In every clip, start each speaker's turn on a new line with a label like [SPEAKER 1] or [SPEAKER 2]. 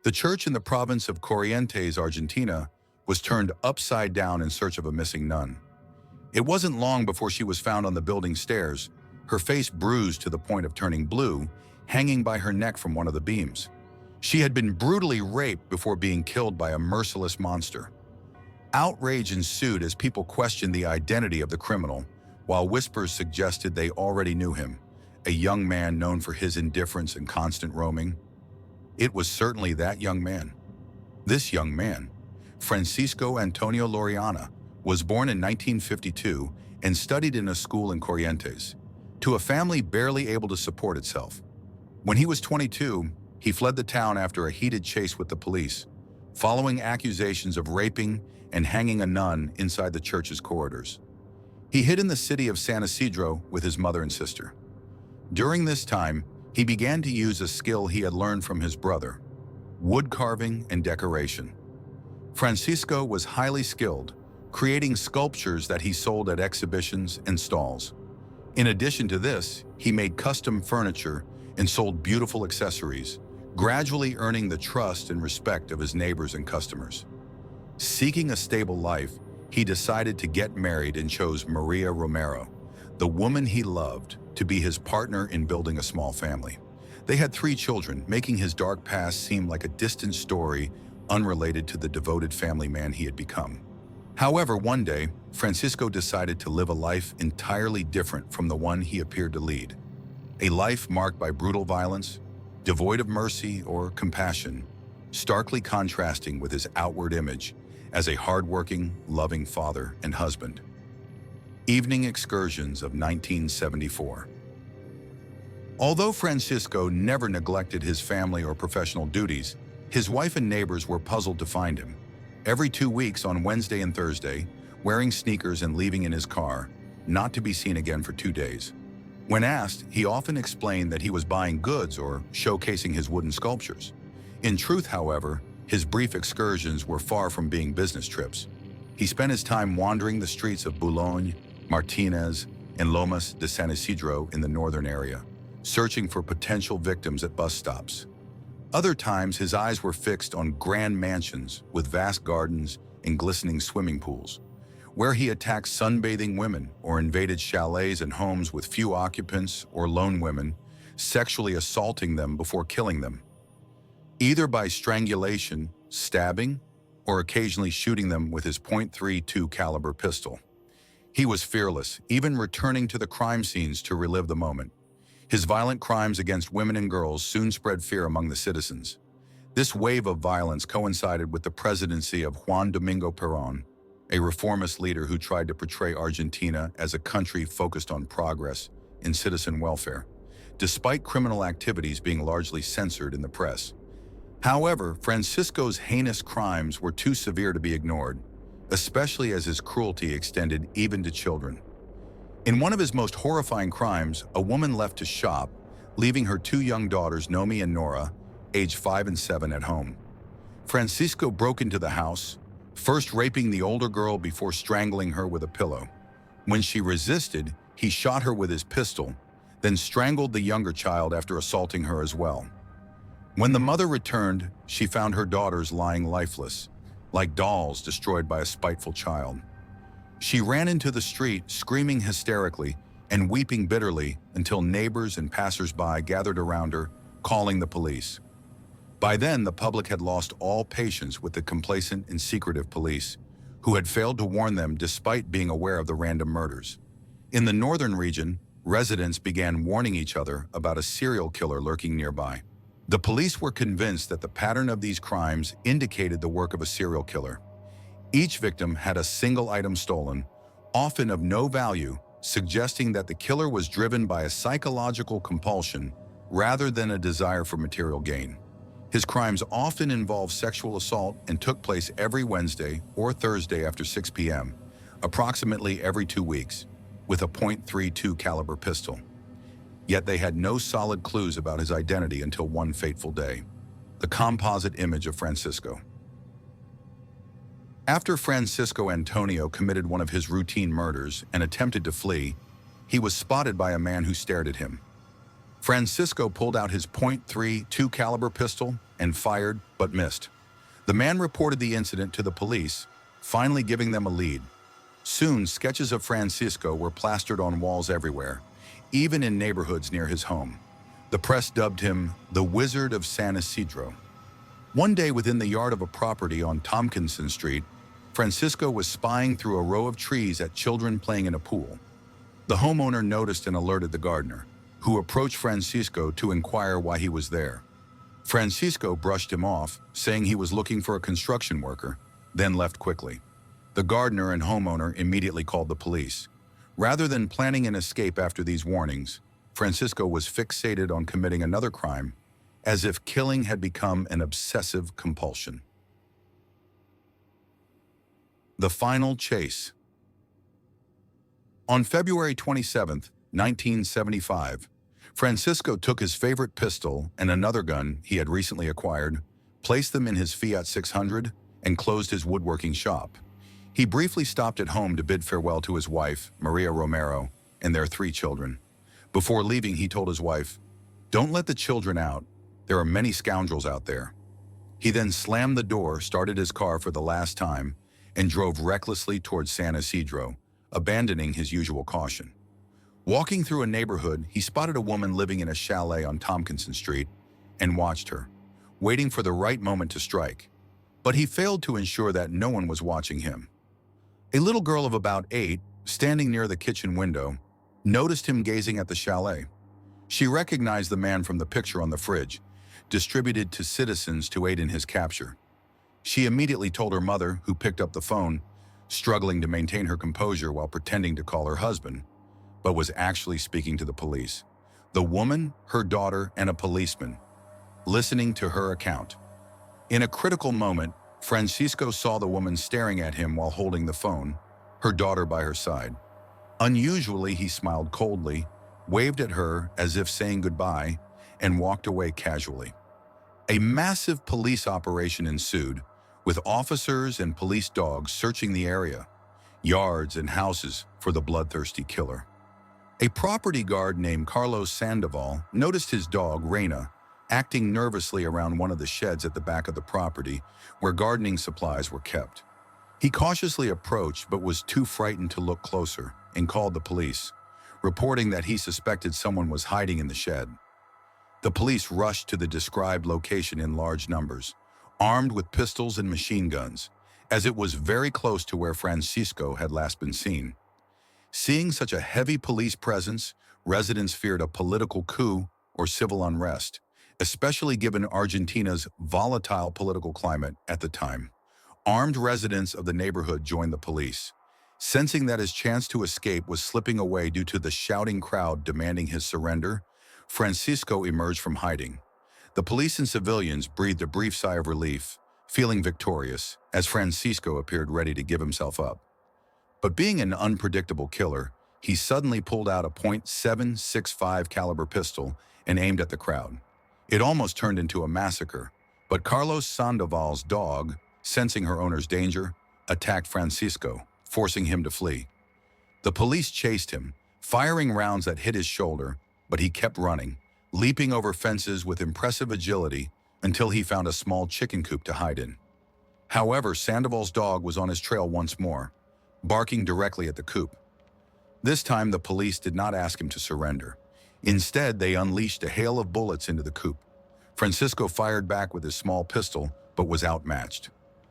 [SPEAKER 1] The church in the province of Corrientes, Argentina, was turned upside down in search of a missing nun. It wasn't long before she was found on the building stairs, her face bruised to the point of turning blue, hanging by her neck from one of the beams. She had been brutally raped before being killed by a merciless monster. Outrage ensued as people questioned the identity of the criminal, while whispers suggested they already knew him, a young man known for his indifference and constant roaming. It was certainly that young man. This young man, Francisco Antonio Loriana, was born in 1952 and studied in a school in Corrientes, to a family barely able to support itself. When he was 22, he fled the town after a heated chase with the police, following accusations of raping and hanging a nun inside the church's corridors. He hid in the city of San Isidro with his mother and sister. During this time, he began to use a skill he had learned from his brother: wood carving and decoration. Francisco was highly skilled, creating sculptures that he sold at exhibitions and stalls. In addition to this, he made custom furniture and sold beautiful accessories, gradually earning the trust and respect of his neighbors and customers. Seeking a stable life, he decided to get married and chose Maria Romero, the woman he loved, to be his partner in building a small family. They had 3 children, making his dark past seem like a distant story unrelated to the devoted family man he had become. However, one day, Francisco decided to live a life entirely different from the one he appeared to lead. A life marked by brutal violence, devoid of mercy or compassion, starkly contrasting with his outward image as a hardworking, loving father and husband. Evening Excursions of 1974. Although Francisco never neglected his family or professional duties, his wife and neighbors were puzzled to find him. Every 2 weeks on Wednesday and Thursday, wearing sneakers and leaving in his car, not to be seen again for 2 days. When asked, he often explained that he was buying goods or showcasing his wooden sculptures. In truth, however, his brief excursions were far from being business trips. He spent his time wandering the streets of Boulogne, Martinez, and Lomas de San Isidro in the northern area, searching for potential victims at bus stops. Other times, his eyes were fixed on grand mansions with vast gardens and glistening swimming pools, where he attacked sunbathing women or invaded chalets and homes with few occupants or lone women, sexually assaulting them before killing them, either by strangulation, stabbing, or occasionally shooting them with his .32 caliber pistol. He was fearless, even returning to the crime scenes to relive the moment. His violent crimes against women and girls soon spread fear among the citizens. This wave of violence coincided with the presidency of Juan Domingo Perón, a reformist leader who tried to portray Argentina as a country focused on progress and citizen welfare, despite criminal activities being largely censored in the press. However, Francisco's heinous crimes were too severe to be ignored, especially as his cruelty extended even to children. In one of his most horrifying crimes, a woman left to shop, leaving her 2 young daughters, Nomi and Nora, aged 5 and 7, at home. Francisco broke into the house, first raping the older girl before strangling her with a pillow. When she resisted, he shot her with his pistol, then strangled the younger child after assaulting her as well. When the mother returned, she found her daughters lying lifeless, like dolls destroyed by a spiteful child. She ran into the street, screaming hysterically and weeping bitterly until neighbors and passers-by gathered around her, calling the police. By then, the public had lost all patience with the complacent and secretive police, who had failed to warn them despite being aware of the random murders. In the northern region, residents began warning each other about a serial killer lurking nearby. The police were convinced that the pattern of these crimes indicated the work of a serial killer. Each victim had a single item stolen, often of no value, suggesting that the killer was driven by a psychological compulsion rather than a desire for material gain. His crimes often involved sexual assault and took place every Wednesday or Thursday after 6 p.m., approximately every 2 weeks, with a .32 caliber pistol. Yet they had no solid clues about his identity until one fateful day: the composite image of Francisco. After Francisco Antonio committed one of his routine murders and attempted to flee, he was spotted by a man who stared at him. Francisco pulled out his .32 caliber pistol and fired, but missed. The man reported the incident to the police, finally giving them a lead. Soon, sketches of Francisco were plastered on walls everywhere, even in neighborhoods near his home. The press dubbed him the Wizard of San Isidro. One day within the yard of a property on Tompkinson Street, Francisco was spying through a row of trees at children playing in a pool. The homeowner noticed and alerted the gardener, who approached Francisco to inquire why he was there. Francisco brushed him off, saying he was looking for a construction worker, then left quickly. The gardener and homeowner immediately called the police. Rather than planning an escape after these warnings, Francisco was fixated on committing another crime, as if killing had become an obsessive compulsion. The final chase. On February 27, 1975, Francisco took his favorite pistol and another gun he had recently acquired, placed them in his Fiat 600, and closed his woodworking shop. He briefly stopped at home to bid farewell to his wife, Maria Romero, and their 3 children. Before leaving, he told his wife, "Don't let the children out. There are many scoundrels out there." He then slammed the door, started his car for the last time, and drove recklessly towards San Isidro, abandoning his usual caution. Walking through a neighborhood, he spotted a woman living in a chalet on Tompkinson Street and watched her, waiting for the right moment to strike. But he failed to ensure that no one was watching him. A little girl of about 8, standing near the kitchen window, noticed him gazing at the chalet. She recognized the man from the picture on the fridge, distributed to citizens to aid in his capture. She immediately told her mother, who picked up the phone, struggling to maintain her composure while pretending to call her husband, but was actually speaking to the police. The woman, her daughter, and a policeman, listening to her account. In a critical moment, Francisco saw the woman staring at him while holding the phone, her daughter by her side. Unusually, he smiled coldly, waved at her as if saying goodbye, and walked away casually. A massive police operation ensued, with officers and police dogs searching the area, yards and houses for the bloodthirsty killer. A property guard named Carlos Sandoval noticed his dog, Reina, acting nervously around one of the sheds at the back of the property where gardening supplies were kept. He cautiously approached but was too frightened to look closer and called the police, reporting that he suspected someone was hiding in the shed. The police rushed to the described location in large numbers, armed with pistols and machine guns, as it was very close to where Francisco had last been seen. Seeing such a heavy police presence, residents feared a political coup or civil unrest, especially given Argentina's volatile political climate at the time. Armed residents of the neighborhood joined the police. Sensing that his chance to escape was slipping away due to the shouting crowd demanding his surrender, Francisco emerged from hiding. The police and civilians breathed a brief sigh of relief, feeling victorious, as Francisco appeared ready to give himself up. But being an unpredictable killer, he suddenly pulled out a .765 caliber pistol and aimed at the crowd. It almost turned into a massacre, but Carlos Sandoval's dog, sensing her owner's danger, attacked Francisco, forcing him to flee. The police chased him, firing rounds that hit his shoulder, but he kept running, leaping over fences with impressive agility until he found a small chicken coop to hide in. However, Sandoval's dog was on his trail once more, barking directly at the coop. This time, the police did not ask him to surrender. Instead, they unleashed a hail of bullets into the coop. Francisco fired back with his small pistol, but was outmatched.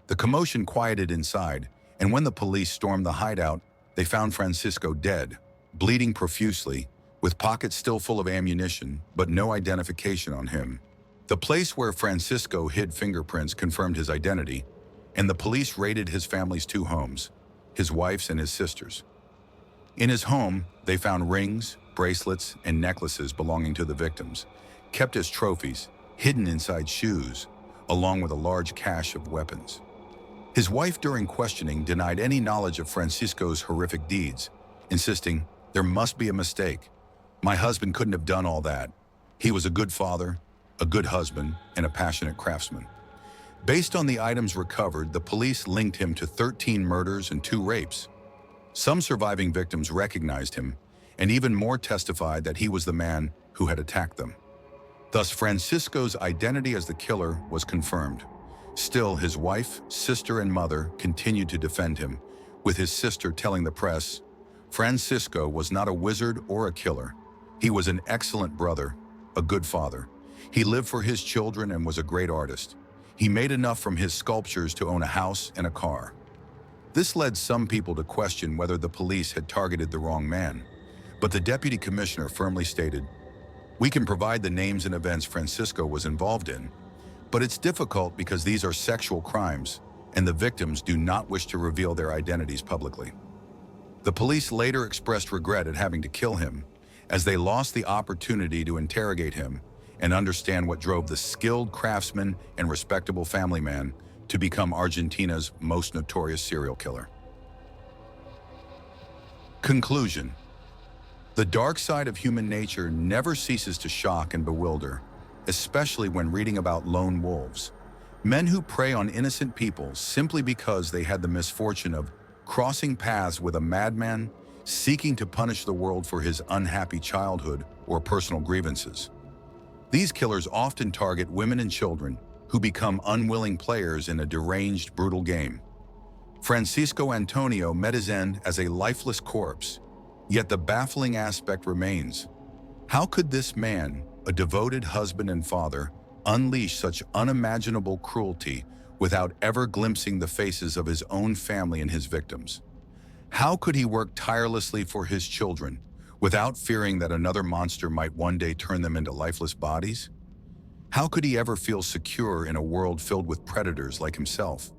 [SPEAKER 1] The commotion quieted inside, and when the police stormed the hideout, they found Francisco dead, bleeding profusely, with pockets still full of ammunition, but no identification on him. The place where Francisco hid fingerprints confirmed his identity, and the police raided his family's 2 homes, his wife's and his sister's. In his home, they found rings, bracelets, and necklaces belonging to the victims, kept as trophies, hidden inside shoes, along with a large cache of weapons. His wife, during questioning, denied any knowledge of Francisco's horrific deeds, insisting, "There must be a mistake. My husband couldn't have done all that. He was a good father, a good husband, and a passionate craftsman." Based on the items recovered, the police linked him to 13 murders and 2 rapes. Some surviving victims recognized him, and even more testified that he was the man who had attacked them. Thus, Francisco's identity as the killer was confirmed. Still, his wife, sister, and mother continued to defend him, with his sister telling the press, "Francisco was not a wizard or a killer. He was an excellent brother, a good father. He lived for his children and was a great artist. He made enough from his sculptures to own a house and a car." This led some people to question whether the police had targeted the wrong man. But the deputy commissioner firmly stated, "We can provide the names and events Francisco was involved in, but it's difficult because these are sexual crimes, and the victims do not wish to reveal their identities publicly." The police later expressed regret at having to kill him, as they lost the opportunity to interrogate him and understand what drove the skilled craftsman and respectable family man to become Argentina's most notorious serial killer. Conclusion. The dark side of human nature never ceases to shock and bewilder, especially when reading about lone wolves, men who prey on innocent people simply because they had the misfortune of crossing paths with a madman seeking to punish the world for his unhappy childhood or personal grievances. These killers often target women and children who become unwilling players in a deranged, brutal game. Francisco Antonio met his end as a lifeless corpse, yet the baffling aspect remains. How could this man, a devoted husband and father, unleash such unimaginable cruelty without ever glimpsing the faces of his own family and his victims? How could he work tirelessly for his children without fearing that another monster might one day turn them into lifeless bodies? How could he ever feel secure in a world filled with predators like himself?